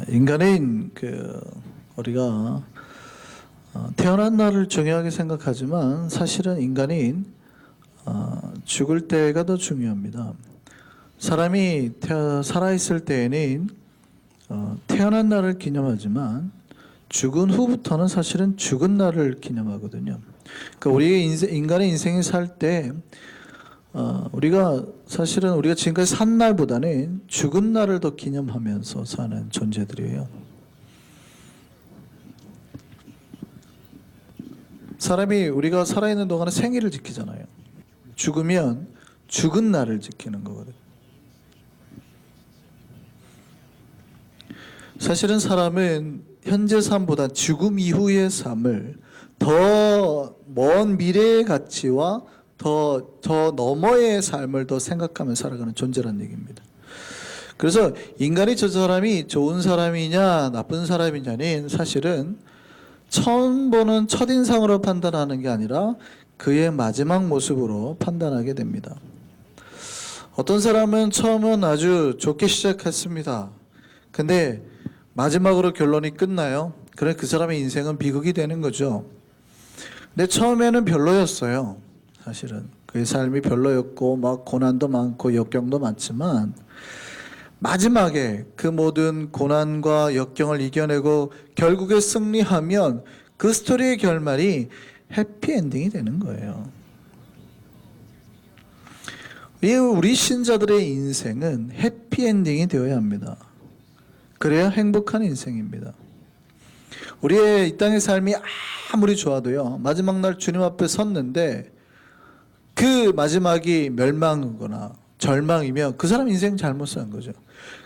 인간인 우리가 태어난 날을 중요하게 생각하지만 사실은 인간인 죽을 때가 더 중요합니다. 사람이 살아있을 때에는 태어난 날을 기념하지만 죽은 후부터는 사실은 죽은 날을 기념하거든요. 그러니까 우리 인간의 인생이 살 때 우리가 지금까지 산 날보다는 죽은 날을 더 기념하면서 사는 존재들이에요. 사람이 우리가 살아있는 동안에 생일을 지키잖아요. 죽으면 죽은 날을 지키는 거거든요. 사실은 사람은 현재 삶보다 죽음 이후의 삶을 더 먼 미래의 가치와 더 너머의 삶을 더 생각하며 살아가는 존재라는 얘기입니다. 그래서 인간이 저 사람이 좋은 사람이냐 나쁜 사람이냐는 사실은 처음 보는 첫인상으로 판단하는 게 아니라 그의 마지막 모습으로 판단하게 됩니다. 어떤 사람은 처음은 아주 좋게 시작했습니다. 근데 마지막으로 결론이 끝나요. 그래 그 사람의 인생은 비극이 되는 거죠. 근데 처음에는 별로였어요. 사실은 그의 삶이 별로였고 막 고난도 많고 역경도 많지만 마지막에 그 모든 고난과 역경을 이겨내고 결국에 승리하면 그 스토리의 결말이 해피엔딩이 되는 거예요. 우리 신자들의 인생은 해피엔딩이 되어야 합니다. 그래야 행복한 인생입니다. 우리의 이 땅의 삶이 아무리 좋아도요, 마지막 날 주님 앞에 섰는데 그 마지막이 멸망이거나 절망이면 그 사람 인생 잘못 산 거죠.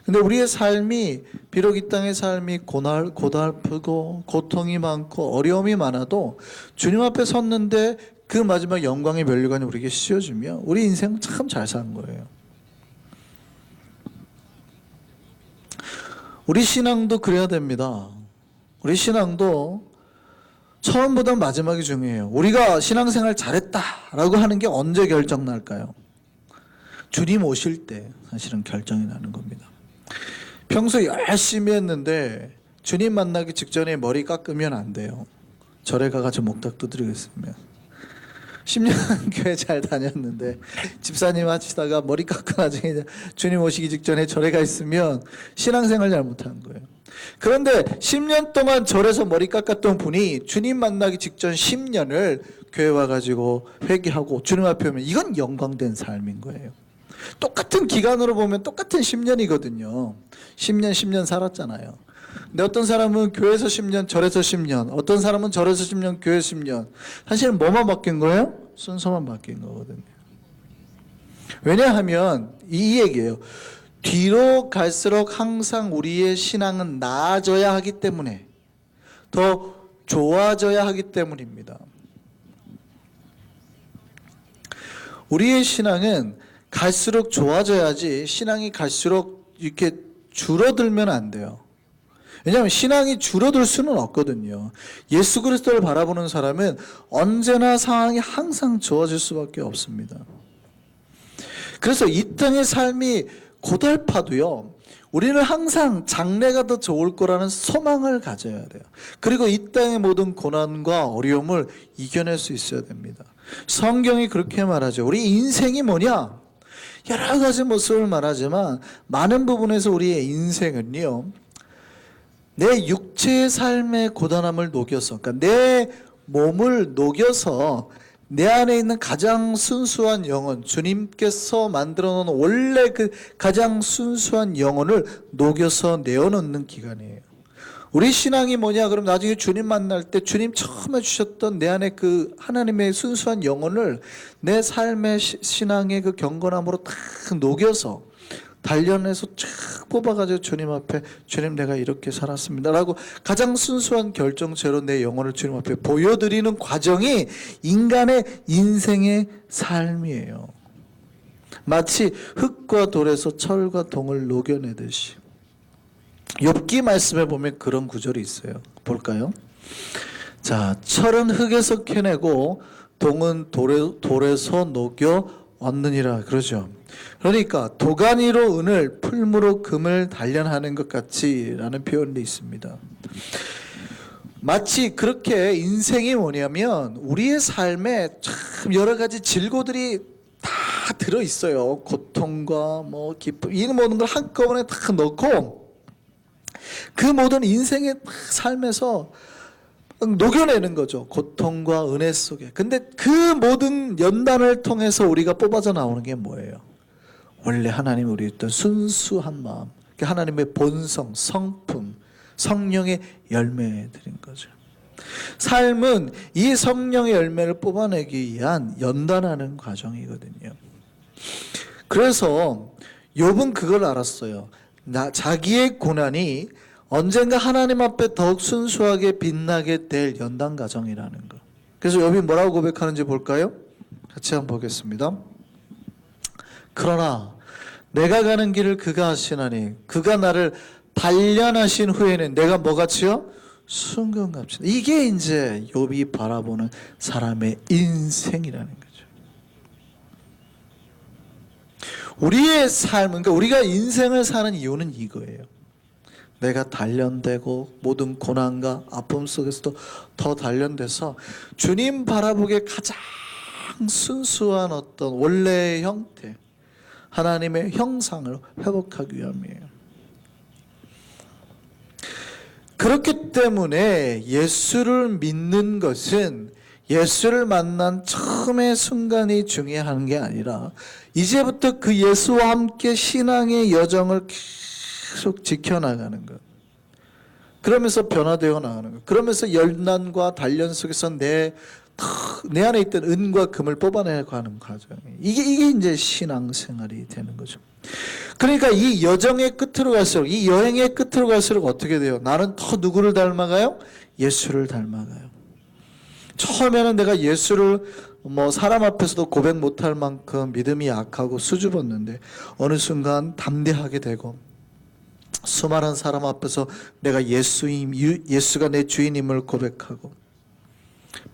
근데 우리의 삶이 비록 이 땅의 삶이 고달프고 고통이 많고 어려움이 많아도 주님 앞에 섰는데 그 마지막 영광의 면류관이 우리에게 씌워주면 우리 인생 참 잘 산 거예요. 우리 신앙도 그래야 됩니다. 우리 신앙도 처음보다 마지막이 중요해요. 우리가 신앙생활 잘했다라고 하는 게 언제 결정 날까요? 주님 오실 때 사실은 결정이 나는 겁니다. 평소 열심히 했는데 주님 만나기 직전에 머리 깎으면 안 돼요. 절에 가가지고 목탁 두드리겠습니다. 10년 교회 잘 다녔는데 집사님 하시다가 머리 깎고 나중에 주님 오시기 직전에 절에 가 있으면 신앙생활 잘못한 거예요. 그런데 10년 동안 절에서 머리 깎았던 분이 주님 만나기 직전 10년을 교회 와가지고 회개하고 주님 앞에 오면 이건 영광된 삶인 거예요. 똑같은 기간으로 보면 똑같은 10년이거든요. 10년 살았잖아요. 근데 어떤 사람은 교회에서 10년, 절에서 10년, 어떤 사람은 절에서 10년, 교회에서 10년. 사실은 뭐만 바뀐 거예요? 순서만 바뀐 거거든요. 왜냐하면 이 얘기예요. 뒤로 갈수록 항상 우리의 신앙은 나아져야 하기 때문에, 더 좋아져야 하기 때문입니다. 우리의 신앙은 갈수록 좋아져야지 신앙이 갈수록 이렇게 줄어들면 안 돼요. 왜냐하면 신앙이 줄어들 수는 없거든요. 예수 그리스도를 바라보는 사람은 언제나 상황이 항상 좋아질 수밖에 없습니다. 그래서 이 땅의 삶이 고달파도요, 우리는 항상 장래가 더 좋을 거라는 소망을 가져야 돼요. 그리고 이 땅의 모든 고난과 어려움을 이겨낼 수 있어야 됩니다. 성경이 그렇게 말하죠. 우리 인생이 뭐냐? 여러 가지 모습을 말하지만 많은 부분에서 우리의 인생은요, 내 육체의 삶의 고단함을 녹여서, 그러니까 내 몸을 녹여서 내 안에 있는 가장 순수한 영혼, 주님께서 만들어 놓은 원래 그 가장 순수한 영혼을 녹여서 내어놓는 기간이에요. 우리 신앙이 뭐냐? 그럼 나중에 주님 만날 때 주님 처음에 주셨던 내 안에 그 하나님의 순수한 영혼을 내 삶의 신앙의 그 경건함으로 딱 녹여서 단련해서 쫙 뽑아가지고 주님 앞에, 주님 내가 이렇게 살았습니다 라고 가장 순수한 결정체로 내 영혼을 주님 앞에 보여드리는 과정이 인간의 인생의 삶이에요. 마치 흙과 돌에서 철과 동을 녹여내듯이. 욥기 말씀에 보면 그런 구절이 있어요. 볼까요? 자, 철은 흙에서 캐내고 동은 돌에서 녹여 얻느니라 그러죠. 그러니까 도가니로 은을 풀무로 금을 단련하는 것 같이라는 표현도 있습니다. 마치 그렇게 인생이 뭐냐면 우리의 삶에 참 여러 가지 질고들이 다 들어 있어요. 고통과 뭐 기쁨, 이 모든 걸 한꺼번에 다 넣고 그 모든 인생의 삶에서 녹여내는 거죠. 고통과 은혜 속에. 근데 그 모든 연단을 통해서 우리가 뽑아져 나오는 게 뭐예요? 원래 하나님이 우리 있던 순수한 마음, 하나님의 본성, 성품, 성령의 열매들인 거죠. 삶은 이 성령의 열매를 뽑아내기 위한 연단하는 과정이거든요. 그래서 욥은 그걸 알았어요. 자기의 고난이 언젠가 하나님 앞에 더욱 순수하게 빛나게 될 연단 과정이라는 거. 그래서 욥이 뭐라고 고백하는지 볼까요? 같이 한번 보겠습니다. 그러나 내가 가는 길을 그가 아시나니 그가 나를 단련하신 후에는 내가 뭐같이요? 순금같이. 이게 이제 욥이 바라보는 사람의 인생이라는 거죠. 우리의 삶은, 그러니까 우리가 인생을 사는 이유는 이거예요. 내가 단련되고 모든 고난과 아픔 속에서도 더 단련돼서 주님 바라보기에 가장 순수한 어떤 원래의 형태, 하나님의 형상을 회복하기 위함이에요. 그렇기 때문에 예수를 믿는 것은 예수를 만난 처음의 순간이 중요한 게 아니라 이제부터 그 예수와 함께 신앙의 여정을 계속 지켜나가는 것. 그러면서 변화되어 나가는 것. 그러면서 열난과 단련 속에서 내 안에 있던 은과 금을 뽑아내고 하는 과정. 이게 이제 신앙생활이 되는 거죠. 그러니까 이 여정의 끝으로 갈수록, 이 여행의 끝으로 갈수록 어떻게 돼요? 나는 더 누구를 닮아가요? 예수를 닮아가요. 처음에는 내가 예수를 사람 앞에서도 고백 못할 만큼 믿음이 약하고 수줍었는데 어느 순간 담대하게 되고 수많은 사람 앞에서 내가 예수가 내 주인임을 고백하고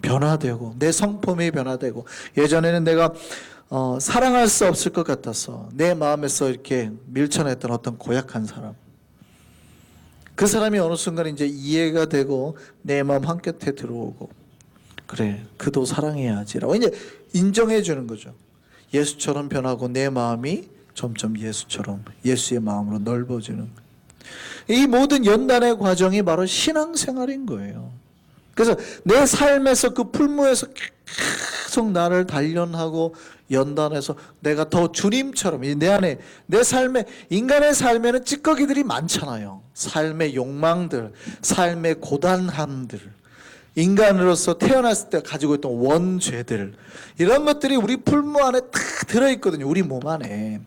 변화되고 내 성품이 변화되고 예전에는 내가 사랑할 수 없을 것 같아서 내 마음에서 이렇게 밀쳐냈던 어떤 고약한 사람, 그 사람이 어느 순간 이제 이해가 되고 내 마음 한곁에 들어오고 그래 그도 사랑해야지라고 이제 인정해 주는 거죠. 예수처럼 변하고 내 마음이 점점 예수처럼 예수의 마음으로 넓어지는 거예요. 이 모든 연단의 과정이 바로 신앙생활인 거예요. 그래서 내 삶에서 그 풀무에서 계속 나를 단련하고 연단해서 내가 더 주님처럼 내 안에 내 삶에 인간의 삶에는 찌꺼기들이 많잖아요. 삶의 욕망들, 삶의 고단함들, 인간으로서 태어났을 때 가지고 있던 원죄들, 이런 것들이 우리 풀무 안에 다 들어있거든요. 우리 몸 안에.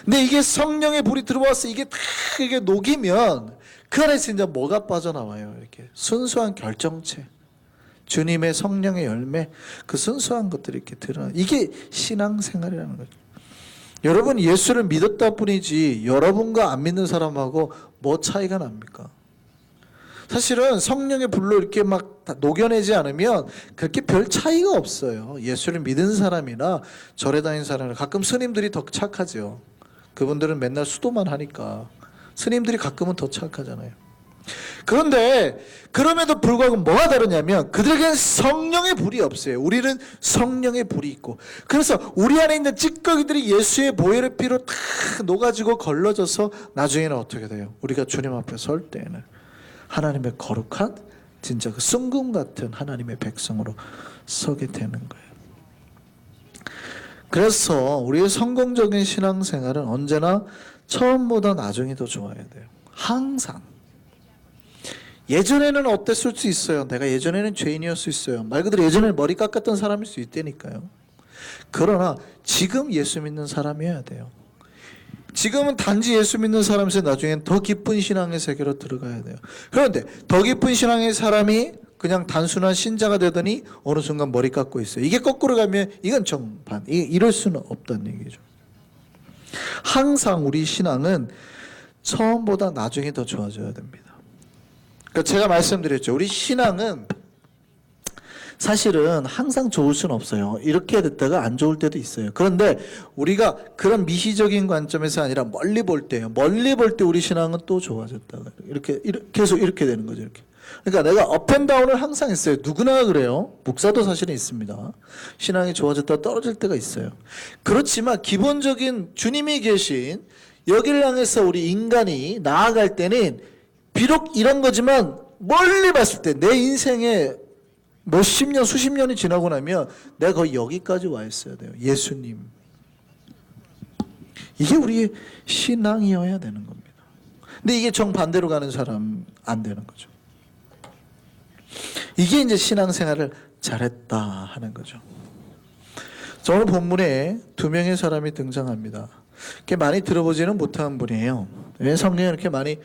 근데 이게 성령의 불이 들어와서 이게 다 이게 녹이면 그 안에서 이제 뭐가 빠져나와요? 이렇게 순수한 결정체, 주님의 성령의 열매, 그 순수한 것들이 이렇게 드러나. 이게 신앙생활이라는 거죠. 여러분 예수를 믿었다 뿐이지 여러분과 안 믿는 사람하고 뭐 차이가 납니까? 사실은 성령의 불로 이렇게 막 다 녹여내지 않으면 그렇게 별 차이가 없어요. 예수를 믿은 사람이나 절에 다니는 사람이나 가끔 스님들이 더 착하죠. 그분들은 맨날 수도만 하니까 스님들이 가끔은 더 착하잖아요. 그런데 그럼에도 불구하고 뭐가 다르냐면 그들에게는 성령의 불이 없어요. 우리는 성령의 불이 있고, 그래서 우리 안에 있는 찌꺼기들이 예수의 보혈의 피로 다 녹아지고 걸러져서 나중에는 어떻게 돼요? 우리가 주님 앞에 설 때에는 하나님의 거룩한 진짜 그 순금 같은 하나님의 백성으로 서게 되는 거예요. 그래서 우리의 성공적인 신앙생활은 언제나 처음보다 나중이 더 좋아야 돼요. 항상. 예전에는 어땠을 수 있어요. 내가 예전에는 죄인이었을 수 있어요. 말 그대로 예전에는 머리 깎았던 사람일 수 있다니까요. 그러나 지금 예수 믿는 사람이어야 돼요. 지금은 단지 예수 믿는 사람에서 나중엔 더 깊은 신앙의 세계로 들어가야 돼요. 그런데 더 깊은 신앙의 사람이 그냥 단순한 신자가 되더니 어느 순간 머리 깎고 있어요. 이게 거꾸로 가면 이건 정반. 이럴 수는 없다는 얘기죠. 항상 우리 신앙은 처음보다 나중에 더 좋아져야 됩니다. 그러니까 제가 말씀드렸죠. 우리 신앙은 사실은 항상 좋을 수는 없어요. 이렇게 됐다가 안 좋을 때도 있어요. 그런데 우리가 그런 미시적인 관점에서 아니라 멀리 볼 때요. 멀리 볼 때 우리 신앙은 또 좋아졌다가 이렇게 계속 이렇게 되는 거죠. 이렇게. 그러니까 내가 업앤다운을 항상 했어요. 누구나 그래요. 목사도 사실은 있습니다. 신앙이 좋아졌다 떨어질 때가 있어요. 그렇지만 기본적인 주님이 계신 여기를 향해서 우리 인간이 나아갈 때는 비록 이런 거지만 멀리 봤을 때 내 인생에 몇십 년, 수십 년이 지나고 나면 내가 거의 여기까지 와 있어야 돼요. 예수님. 이게 우리의 신앙이어야 되는 겁니다. 근데 이게 정반대로 가는 사람 안 되는 거죠. 이게 이제 신앙생활을 잘했다 하는 거죠. 오늘 본문에 두 명의 사람이 등장합니다. 이렇게 많이 들어보지는 못한 분이에요. 왜 성경에 이렇게 많이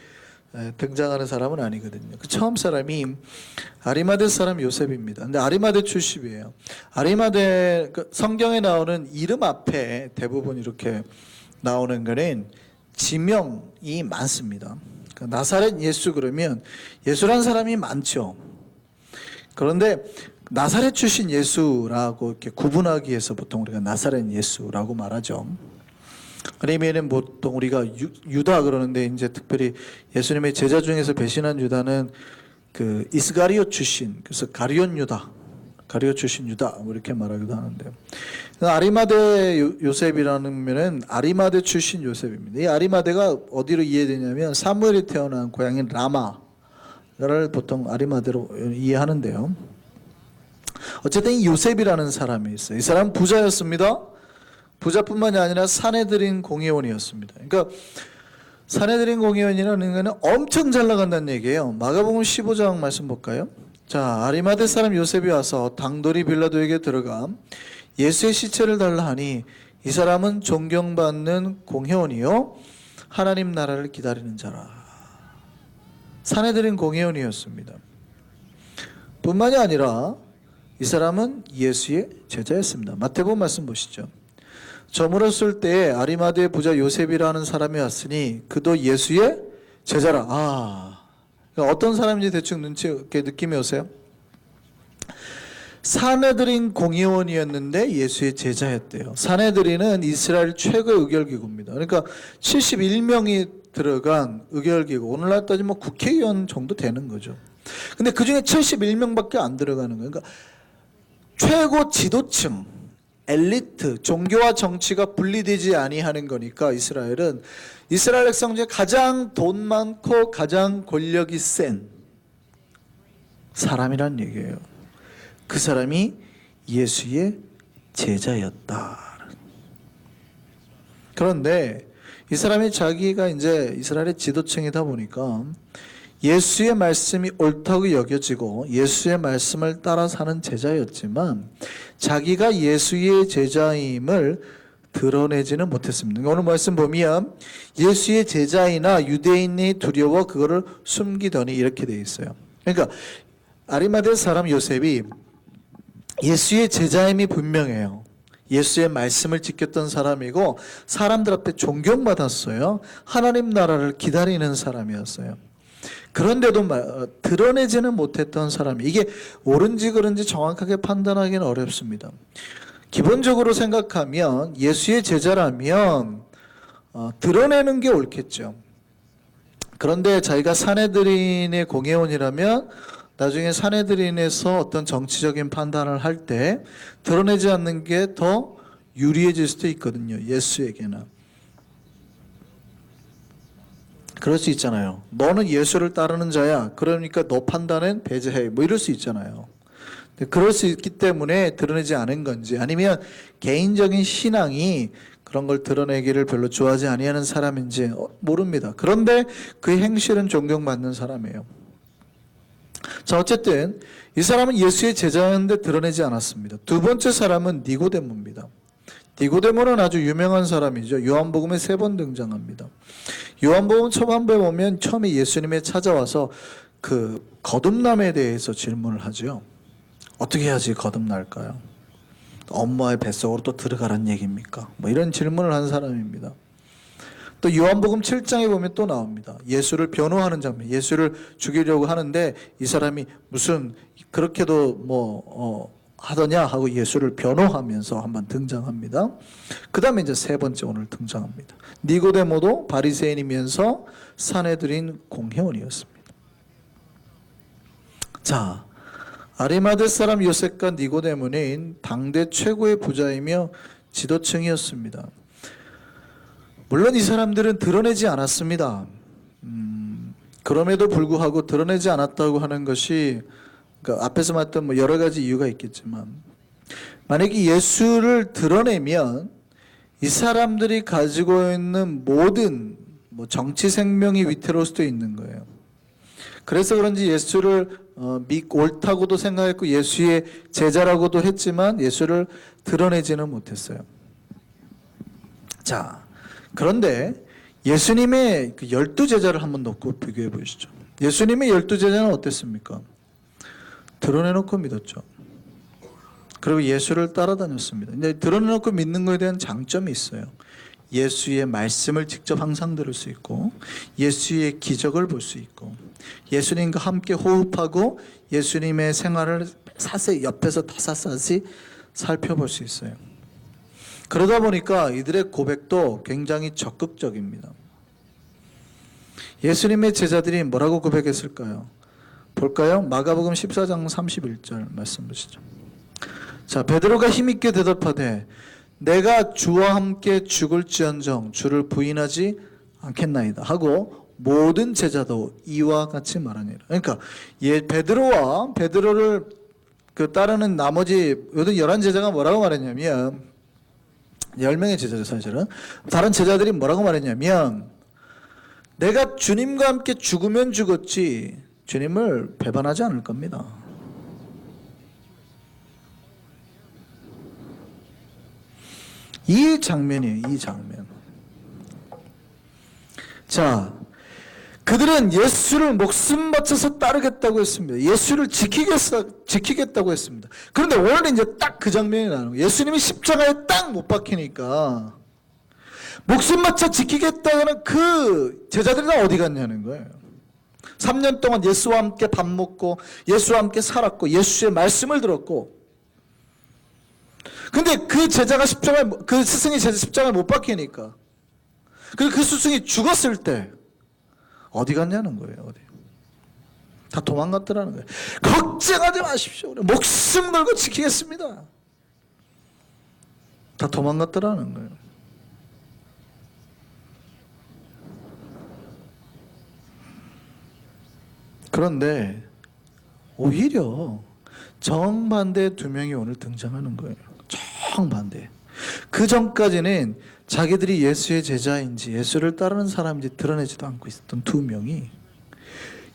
등장하는 사람은 아니거든요. 그 처음 사람이 아리마대 사람 요셉입니다. 근데 아리마대 출신이에요. 아리마대 성경에 나오는 이름 앞에 대부분 이렇게 나오는 거는 지명이 많습니다. 그러니까 나사렛 예수 그러면 예수란 사람이 많죠. 그런데 나사렛 출신 예수라고 이렇게 구분하기 위해서 보통 우리가 나사렛 예수라고 말하죠. 아니면은 보통 우리가 유다 그러는데 이제 특별히 예수님의 제자 중에서 배신한 유다는 그 이스가리옷 출신, 그래서 가룟 유다, 가룟 출신 유다 뭐 이렇게 말하기도 하는데요. 아리마대 요셉이라는 면은 아리마대 출신 요셉입니다. 이 아리마대가 어디로 이해되냐면 사무엘이 태어난 고향인 라마를 보통 아리마대로 이해하는데요. 어쨌든 이 요셉이라는 사람이 있어요. 이 사람은 부자였습니다. 부자뿐만이 아니라 사내들인 공회원이었습니다. 그러니까 사내들인 공회원이라는 것은 엄청 잘 나간다는 얘기예요. 마가복음 15장 말씀 볼까요? 자, 아리마대 사람 요셉이 와서 당돌이 빌라도에게 들어가 예수의 시체를 달라 하니 이 사람은 존경받는 공회원이요 하나님 나라를 기다리는 자라. 사내들인 공회원이었습니다. 뿐만이 아니라 이 사람은 예수의 제자였습니다. 마태복음 말씀 보시죠. 저물었을 때에 아리마대 부자 요셉이라는 사람이 왔으니 그도 예수의 제자라. 그러니까 어떤 사람인지 대충 눈치 이렇게 느낌이 오세요? 사내들인 공의원이었는데 예수의 제자였대요. 사내들인은 이스라엘 최고의 의결기구입니다. 그러니까 71명이 들어간 의결기구. 오늘날 따지면 국회의원 정도 되는 거죠. 근데 그 중에 71명밖에 안 들어가는 거예요. 그러니까 최고 지도층. 엘리트, 종교와 정치가 분리되지 아니하는 거니까 이스라엘은 이스라엘 백성 중에 가장 돈 많고 가장 권력이 센 사람이란 얘기예요. 그 사람이 예수의 제자였다. 그런데 이 사람이 자기가 이제 이스라엘의 지도층이다 보니까 예수의 말씀이 옳다고 여겨지고 예수의 말씀을 따라 사는 제자였지만 자기가 예수의 제자임을 드러내지는 못했습니다. 오늘 말씀 보면 예수의 제자이나 유대인이 두려워 그거를 숨기더니 이렇게 되어 있어요. 그러니까 아리마대 사람 요셉이 예수의 제자임이 분명해요. 예수의 말씀을 지켰던 사람이고 사람들 앞에 존경받았어요. 하나님 나라를 기다리는 사람이었어요. 그런데도 드러내지는 못했던 사람, 이게 옳은지 그른지 정확하게 판단하기는 어렵습니다. 기본적으로 생각하면 예수의 제자라면 드러내는 게 옳겠죠. 그런데 자기가 사내들인의 공회원이라면 나중에 사내들인에서 어떤 정치적인 판단을 할 때 드러내지 않는 게 더 유리해질 수도 있거든요. 예수에게는. 그럴 수 있잖아요. 너는 예수를 따르는 자야. 그러니까 너 판단은 배제해. 뭐 이럴 수 있잖아요. 그럴 수 있기 때문에 드러내지 않은 건지 아니면 개인적인 신앙이 그런 걸 드러내기를 별로 좋아하지 아니하는 사람인지 모릅니다. 그런데 그 행실은 존경받는 사람이에요. 자, 어쨌든 이 사람은 예수의 제자였는데 드러내지 않았습니다. 두 번째 사람은 니고데모입니다. 니고데모는 아주 유명한 사람이죠. 요한복음에 3번 등장합니다. 요한복음 초반부에 보면 처음에 예수님에 찾아와서 그 거듭남에 대해서 질문을 하죠. 어떻게 해야지 거듭날까요? 엄마의 뱃속으로 또 들어가란 얘기입니까? 뭐 이런 질문을 한 사람입니다. 또 요한복음 7장에 보면 또 나옵니다. 예수를 변호하는 장면. 예수를 죽이려고 하는데 이 사람이 무슨 그렇게도 하더냐 하고 예수를 변호하면서 한번 등장합니다. 그 다음에 이제 세 번째 오늘 등장합니다. 니고데모도 바리새인이면서 산헤드린 공회원이었습니다. 자, 아리마대 사람 요셉과 니고데모는 당대 최고의 부자이며 지도층이었습니다. 물론 이 사람들은 드러내지 않았습니다. 그럼에도 불구하고 드러내지 않았다고 하는 것이 그러니까 앞에서 말했던 여러 가지 이유가 있겠지만 만약에 예수를 드러내면 이 사람들이 가지고 있는 모든 정치 생명이 위태로울 수도 있는 거예요. 그래서 그런지 예수를 믿고 옳다고도 생각했고 예수의 제자라고도 했지만 예수를 드러내지는 못했어요. 자, 그런데 예수님의 그 12제자를 한번 놓고 비교해 보시죠. 예수님의 12제자는 어땠습니까? 드러내놓고 믿었죠. 그리고 예수를 따라다녔습니다. 근데 드러내놓고 믿는 것에 대한 장점이 있어요. 예수의 말씀을 직접 항상 들을 수 있고 예수의 기적을 볼 수 있고 예수님과 함께 호흡하고 예수님의 생활을 사세히 옆에서 다사사시 살펴볼 수 있어요. 그러다 보니까 이들의 고백도 굉장히 적극적입니다. 예수님의 제자들이 뭐라고 고백했을까요? 볼까요? 마가복음 14장 31절 말씀 보시죠. 자, 베드로가 힘있게 대답하되 내가 주와 함께 죽을지언정 주를 부인하지 않겠나이다 하고 모든 제자도 이와 같이 말하니라. 그러니까 베드로를 따르는 나머지 11제자가 뭐라고 말했냐면 10명의 제자들 사실은 다른 제자들이 뭐라고 말했냐면 내가 주님과 함께 죽으면 죽었지 주님을 배반하지 않을 겁니다. 이 장면이에요. 이 장면. 자, 그들은 예수를 목숨 바쳐서 따르겠다고 했습니다. 예수를 지키겠다고 했습니다. 그런데 오늘 이제 딱 그 장면이 나오는 거예요. 예수님이 십자가에 딱 못 박히니까 목숨 바쳐 지키겠다는 그 제자들이 다 어디 갔냐는 거예요. 3년 동안 예수와 함께 밥 먹고 예수와 함께 살았고 예수의 말씀을 들었고 근데 그 스승이 십자가에 못 박히니까 그 스승이 죽었을 때 어디 갔냐는 거예요. 어디? 다 도망갔더라는 거예요. 걱정하지 마십시오. 목숨 걸고 지키겠습니다. 다 도망갔더라는 거예요. 그런데 오히려 정반대 두 명이 오늘 등장하는 거예요. 정반대. 그 전까지는 자기들이 예수의 제자인지 예수를 따르는 사람인지 드러내지도 않고 있었던 두 명이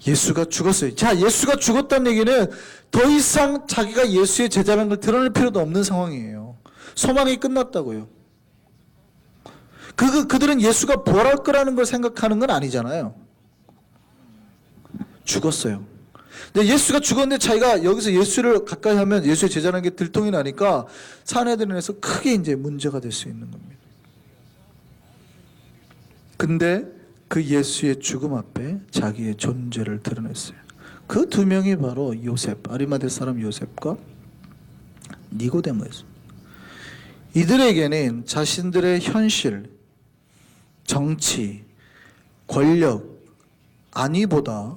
예수가 죽었어요. 자, 예수가 죽었다는 얘기는 더 이상 자기가 예수의 제자라는 걸 드러낼 필요도 없는 상황이에요. 소망이 끝났다고요. 그들은 예수가 부활할 거라는 걸 생각하는 건 아니잖아요. 죽었어요. 근데 예수가 죽었는데 자기가 여기서 예수를 가까이 하면 예수의 제자라는 게 들통이 나니까 산헤드린에서 크게 이제 문제가 될 수 있는 겁니다. 근데 그 예수의 죽음 앞에 자기의 존재를 드러냈어요. 그 두 명이 바로 아리마대 사람 요셉과 니고데모였습니다. 이들에게는 자신들의 현실, 정치, 권력, 안위보다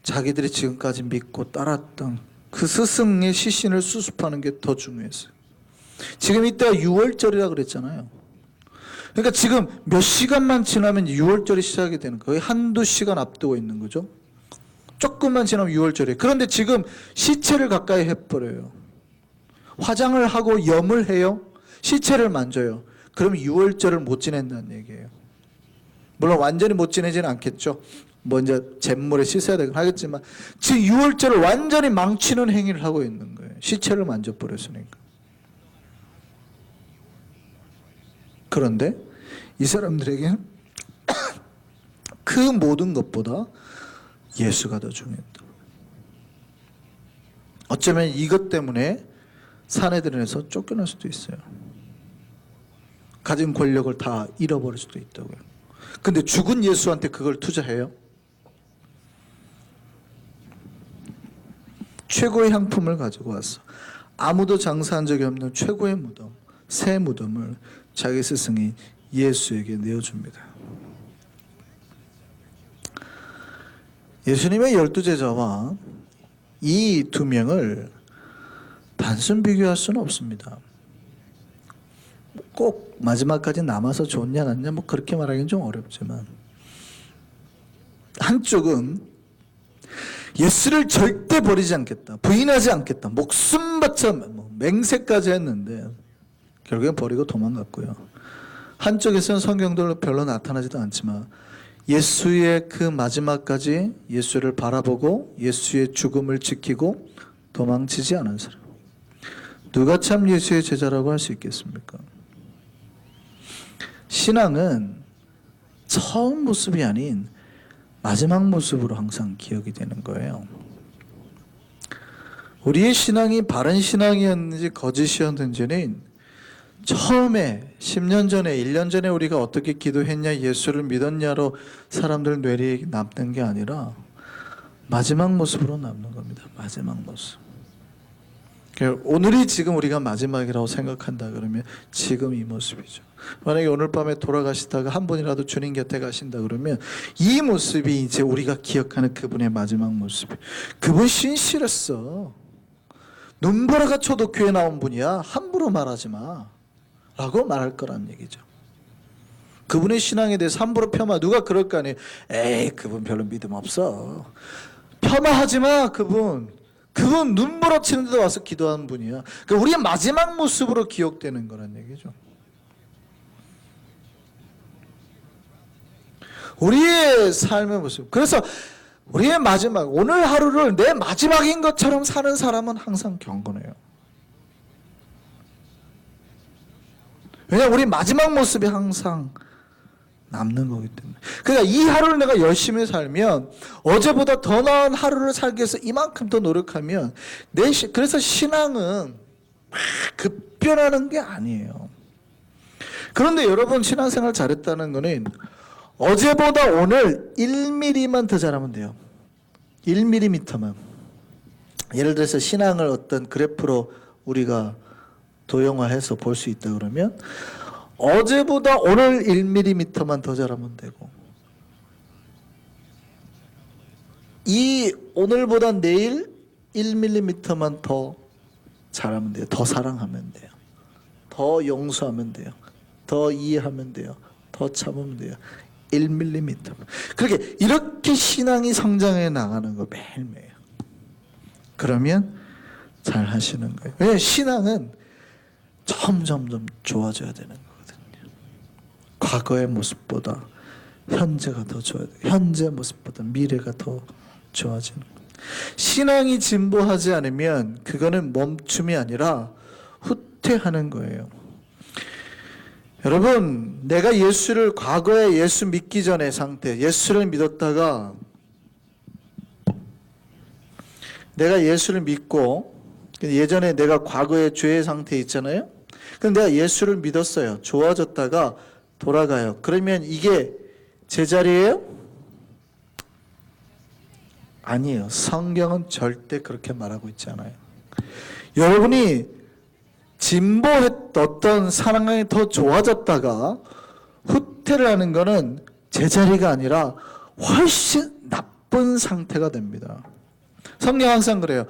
자기들이 지금까지 믿고 따랐던 그 스승의 시신을 수습하는 게 더 중요했어요. 지금 이때가 6월절이라 그랬잖아요. 그러니까 지금 몇 시간만 지나면 6월절이 시작이 되는 거예요. 한두 시간 앞두고 있는 거죠. 조금만 지나면 6월절이에요. 그런데 지금 시체를 가까이 해버려요. 화장을 하고 염을 해요. 시체를 만져요. 그러면 6월절을 못 지낸다는 얘기예요. 물론 완전히 못 지내지는 않겠죠. 이제 잿물에 씻어야 되긴 하겠지만 지금 6월절을 완전히 망치는 행위를 하고 있는 거예요. 시체를 만져버렸으니까. 그런데 이 사람들에게는 그 모든 것보다 예수가 더 중요했다. 어쩌면 이것 때문에 산헤드린에서 쫓겨날 수도 있어요. 가진 권력을 다 잃어버릴 수도 있다고요. 근데 죽은 예수한테 그걸 투자해요? 최고의 향품을 가지고 왔어. 아무도 장사한 적이 없는 최고의 무덤, 새 무덤을 자기 스승이 예수에게 내어줍니다. 예수님의 12제자와 이 두 명을 단순 비교할 수는 없습니다. 꼭 마지막까지 남아서 좋냐 낫냐 뭐 그렇게 말하기는 좀 어렵지만, 한쪽은 예수를 절대 버리지 않겠다, 부인하지 않겠다, 목숨 바쳐 맹세까지 했는데 결국엔 버리고 도망갔고요. 한쪽에서는 성경들로 별로 나타나지도 않지만 예수의 그 마지막까지 예수를 바라보고 예수의 죽음을 지키고 도망치지 않은 사람, 누가 참 예수의 제자라고 할 수 있겠습니까? 신앙은 처음 모습이 아닌 마지막 모습으로 항상 기억이 되는 거예요. 우리의 신앙이 바른 신앙이었는지 거짓이었는지는 처음에 10년 전에 1년 전에 우리가 어떻게 기도했냐, 예수를 믿었냐로 사람들 뇌리에 남는 게 아니라 마지막 모습으로 남는 겁니다. 마지막 모습. 오늘이 지금 우리가 마지막이라고 생각한다 그러면 지금 이 모습이죠. 만약에 오늘 밤에 돌아가시다가 한 분이라도 주님 곁에 가신다 그러면 이 모습이 이제 우리가 기억하는 그분의 마지막 모습. 그분 신실했어. 눈보라가 초독교회 나온 분이야. 함부로 말하지 마 라고 말할 거란 얘기죠. 그분의 신앙에 대해서 함부로 폄하, 누가 그럴 거 아니에요. 에이, 그분 별로 믿음 없어. 폄하하지 마. 그분 눈물어치는데도 와서 기도하는 분이야. 그러니까 우리의 마지막 모습으로 기억되는 거란 얘기죠. 우리의 삶의 모습. 그래서 우리의 마지막, 오늘 하루를 내 마지막인 것처럼 사는 사람은 항상 경건해요. 왜냐하면 우리 마지막 모습이 항상 남는 거기 때문에. 그러니까 이 하루를 내가 열심히 살면 어제보다 더 나은 하루를 살기 위해서 이만큼 더 노력하면 그래서 신앙은 막 급변하는 게 아니에요. 그런데 여러분, 신앙생활 잘했다는 거는 어제보다 오늘 1mm만 더 잘하면 돼요. 1mm만. 예를 들어서 신앙을 어떤 그래프로 우리가 도형화해서 볼 수 있다 그러면 어제보다 오늘 1mm만 더 잘하면 되고, 이 오늘보다 내일 1mm만 더 잘하면 돼요. 더 사랑하면 돼요. 더 용서하면 돼요. 더 이해하면 돼요. 더 참으면 돼요. 1mm. 그렇게 이렇게 신앙이 성장해 나가는 거 매일매일. 그러면 잘 하시는 거예요. 왜냐하면 신앙은 점점 좋아져야 되는 거거든요. 과거의 모습보다 현재가 더 좋아야 돼요. 현재 모습보다 미래가 더 좋아지는 거예요. 신앙이 진보하지 않으면 그거는 멈춤이 아니라 후퇴하는 거예요. 여러분, 내가 예수를 과거에 예수 믿기 전의 상태, 예수를 믿었다가 내가 예수를 믿고 예전에 내가 과거의 죄의 상태에 있잖아요. 근데 내가 예수를 믿었어요. 좋아졌다가 돌아가요. 그러면 이게 제자리예요? 아니에요. 성경은 절대 그렇게 말하고 있지 않아요. 여러분이 진보했던 상황이 더 좋아졌다가 후퇴를 하는 것은 제자리가 아니라 훨씬 나쁜 상태가 됩니다. 성경 항상 그래요.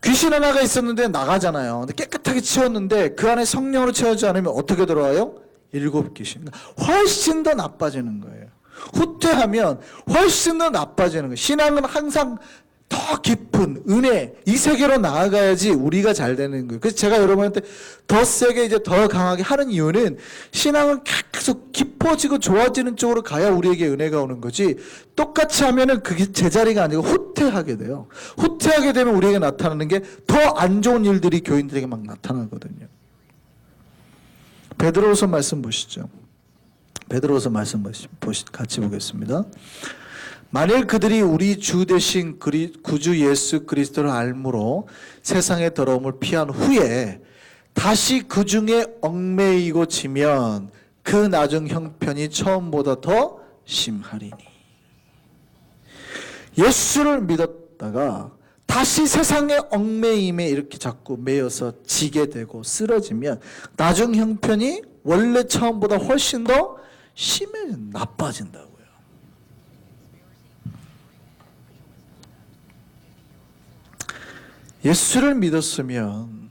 귀신 하나가 있었는데 나가잖아요. 근데 깨끗하게 치웠는데 그 안에 성령으로 채워지지 않으면 어떻게 들어와요? 7귀신. 훨씬 더 나빠지는 거예요. 후퇴하면 훨씬 더 나빠지는 거예요. 신앙은 항상 더 깊은 은혜, 이 세계로 나아가야지 우리가 잘 되는 거예요. 그래서 제가 여러분한테 더 세게 이제 더 강하게 하는 이유는 신앙은 계속 깊어지고 좋아지는 쪽으로 가야 우리에게 은혜가 오는 거지, 똑같이 하면은 그게 제자리가 아니고 후퇴하게 돼요. 후퇴하게 되면 우리에게 나타나는 게 더 안 좋은 일들이 교인들에게 막 나타나거든요. 베드로후서 말씀 보시죠. 베드로후서 말씀 같이 보겠습니다. 만일 그들이 우리 주 대신 구주 예수 그리스도를 알므로 세상의 더러움을 피한 후에 다시 그 중에 얽매이고 지면 그 나중 형편이 처음보다 더 심하리니. 예수를 믿었다가 다시 세상의 얽매임에 이렇게 자꾸 매여서 지게 되고 쓰러지면 나중 형편이 원래 처음보다 훨씬 더 나빠진다고요. 예수를 믿었으면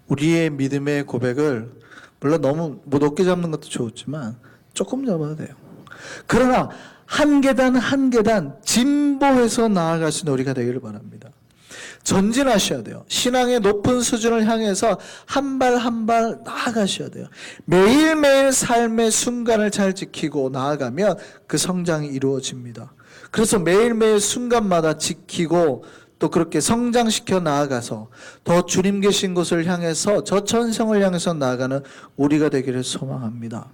우리의 믿음의 고백을 물론 너무 높게 잡는 것도 좋지만 조금 잡아도 돼요. 그러나 한 계단 한 계단 진보해서 나아가시는 우리가 되기를 바랍니다. 전진하셔야 돼요. 신앙의 높은 수준을 향해서 한 발 한 발 나아가셔야 돼요. 매일매일 삶의 순간을 잘 지키고 나아가면 그 성장이 이루어집니다. 그래서 매일매일 순간마다 지키고 또 그렇게 성장시켜 나아가서 더 주님 계신 곳을 향해서 저 천성을 향해서 나아가는 우리가 되기를 소망합니다.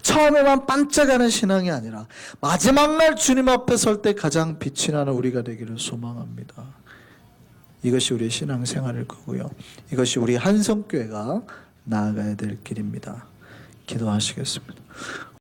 처음에만 반짝하는 신앙이 아니라 마지막 날 주님 앞에 설 때 가장 빛이 나는 우리가 되기를 소망합니다. 이것이 우리의 신앙생활일 거고요. 이것이 우리 한성교회가 나아가야 될 길입니다. 기도하시겠습니다.